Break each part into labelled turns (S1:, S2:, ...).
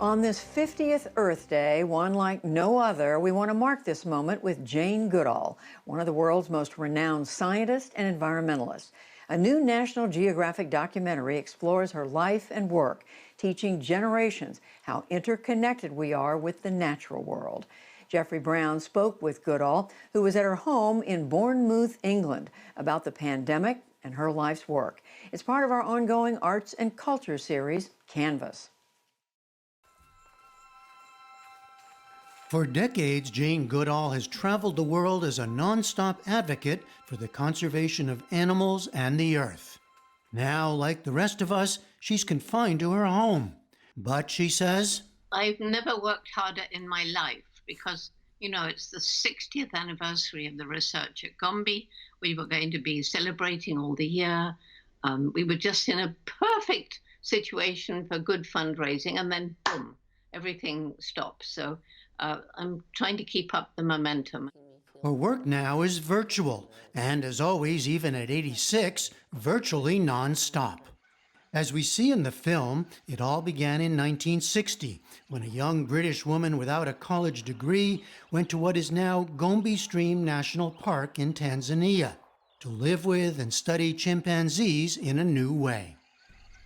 S1: On this 50th Earth Day, one like no other, we want to mark this moment with Jane Goodall, one of the world's most renowned scientists and environmentalists. A new National Geographic documentary explores her life and work, teaching generations how interconnected we are with the natural world. Jeffrey Brown spoke with Goodall, who was at her home in Bournemouth, England, about the pandemic and her life's work. It's part of our ongoing arts and culture series, Canvas.
S2: For decades, Jane Goodall has traveled the world as a nonstop advocate for the conservation of animals and the earth. Now, like the rest of us, she's confined to her home. But she says,
S3: I've never worked harder in my life because, it's the 60th anniversary of the research at Gombe. We were going to be celebrating all the year. We were just in a perfect situation for good fundraising, and then boom, everything stops. So I'm trying to keep up the momentum.
S2: her work now is virtual, and as always, even at 86, virtually nonstop. As we see in the film, it all began in 1960, when a young British woman without a college degree went to what is now Gombe Stream National Park in Tanzania to live with and study chimpanzees in a new way.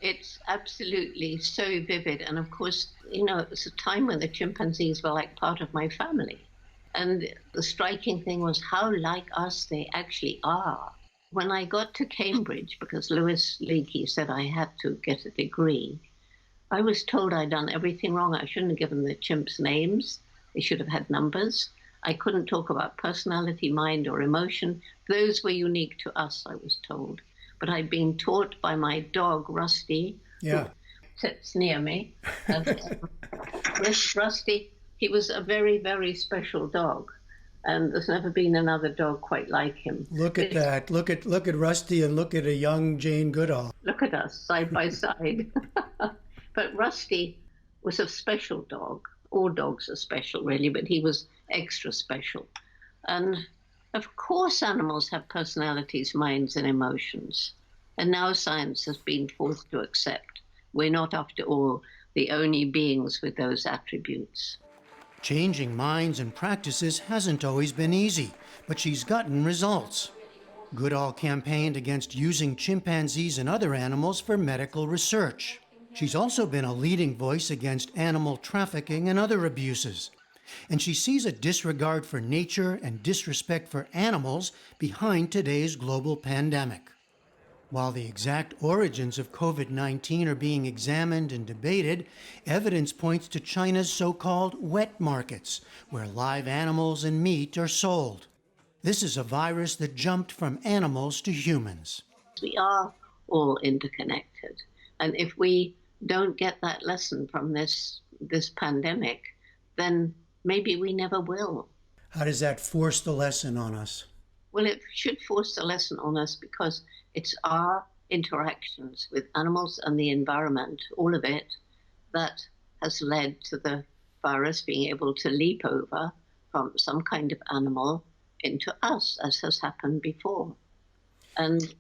S3: It's absolutely so vivid. And of course, it was a time when the chimpanzees were like part of my family. And the striking thing was how like us they actually are. When I got to Cambridge, because Louis Leakey said I had to get a degree, I was told I'd done everything wrong. I shouldn't have given the chimps names. They should have had numbers. I couldn't talk about personality, mind, or emotion. Those were unique to us, I was told. But I'd been taught by my dog, Rusty, who sits near me. Rusty, he was a very, very special dog. And there's never been another dog quite like him.
S2: Look at that. Look at Rusty and look at a young Jane Goodall.
S3: Look at us, side by side. But Rusty was a special dog. All dogs are special, really, but he was extra special. And of course, animals have personalities, minds, and emotions. And now science has been forced to accept we're not, after all, the only beings with those attributes.
S2: Changing minds and practices hasn't always been easy, but she's gotten results. Goodall campaigned against using chimpanzees and other animals for medical research. She's also been a leading voice against animal trafficking and other abuses. And she sees a disregard for nature and disrespect for animals behind today's global pandemic. While the exact origins of COVID-19 are being examined and debated, evidence points to China's so-called wet markets, where live animals and meat are sold. This is a virus that jumped from animals to humans.
S3: We are all interconnected. And if we don't get that lesson from this pandemic, then maybe we never will.
S2: How does that force the lesson on us?
S3: Well, it should force the lesson on us because it's our interactions with animals and the environment, all of it, that has led to the virus being able to leap over from some kind of animal into us, as has happened before. And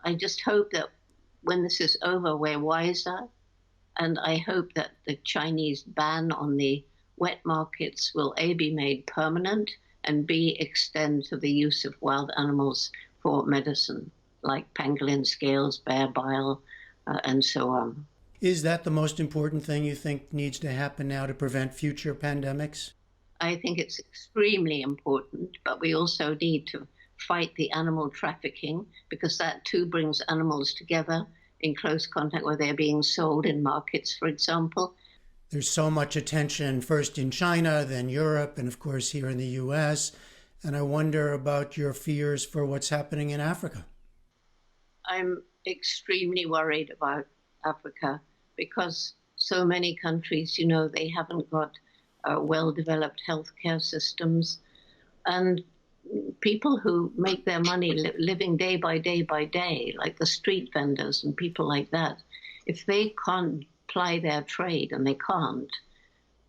S3: I just hope that when this is over, we're wiser. And I hope that the Chinese ban on the wet markets will A, be made permanent, and B, extend to the use of wild animals for medicine, like pangolin scales, bear bile, and so on.
S2: Is that the most important thing you think needs to happen now to prevent future pandemics?
S3: I think it's extremely important, but we also need to fight the animal trafficking, because that too brings animals together in close contact where they're being sold in markets, for example.
S2: There's so much attention, first in China, then Europe, and of course here in the US. And I wonder about your fears for what's happening in Africa.
S3: I'm extremely worried about Africa because so many countries, they haven't got well-developed healthcare systems. And people who make their money living day by day by day, like the street vendors and people like that, if they can't ply their trade, and they can't,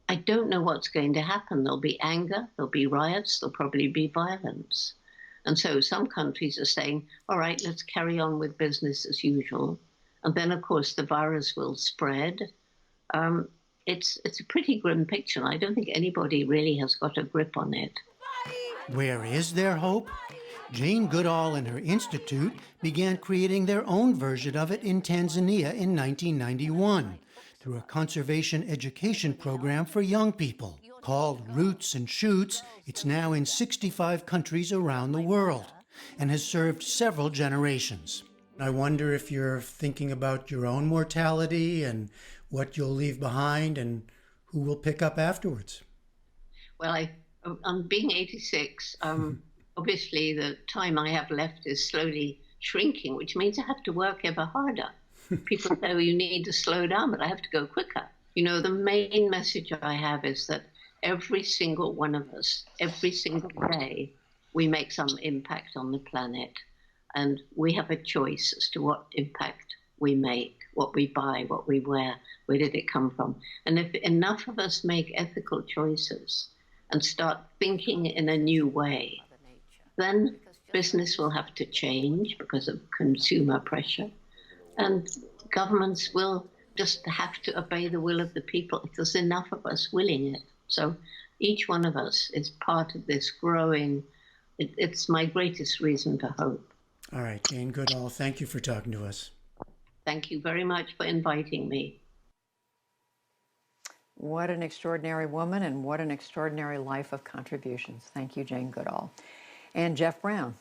S3: I don't know what's going to happen. There'll be anger, there'll be riots, there'll probably be violence. And so some countries are saying, all right, let's carry on with business as usual. And then, of course, the virus will spread. it's a pretty grim picture. And I don't think anybody really has got a grip on it.
S2: Where is there hope? Jane Goodall and her institute began creating their own version of it in Tanzania in 1991 through a conservation education program for young people. Called Roots and Shoots, it's now in 65 countries around the world and has served several generations. I wonder if you're thinking about your own mortality and what you'll leave behind and who will pick up afterwards.
S3: Well, I'm being 86. Obviously, the time I have left is slowly shrinking, which means I have to work ever harder. People say, well, you need to slow down, but I have to go quicker. You know, the main message I have is that every single one of us, every single day, we make some impact on the planet. And we have a choice as to what impact we make, what we buy, what we wear, where did it come from. And if enough of us make ethical choices and start thinking in a new way, then business will have to change because of consumer pressure. And governments will just have to obey the will of the people if there's enough of us willing it. So each one of us is part of this growing. It's my greatest reason for hope.
S2: All right, Jane Goodall, thank you for talking to us.
S3: Thank you very much for inviting me.
S1: What an extraordinary woman and what an extraordinary life of contributions. Thank you, Jane Goodall. And Jeff Brown.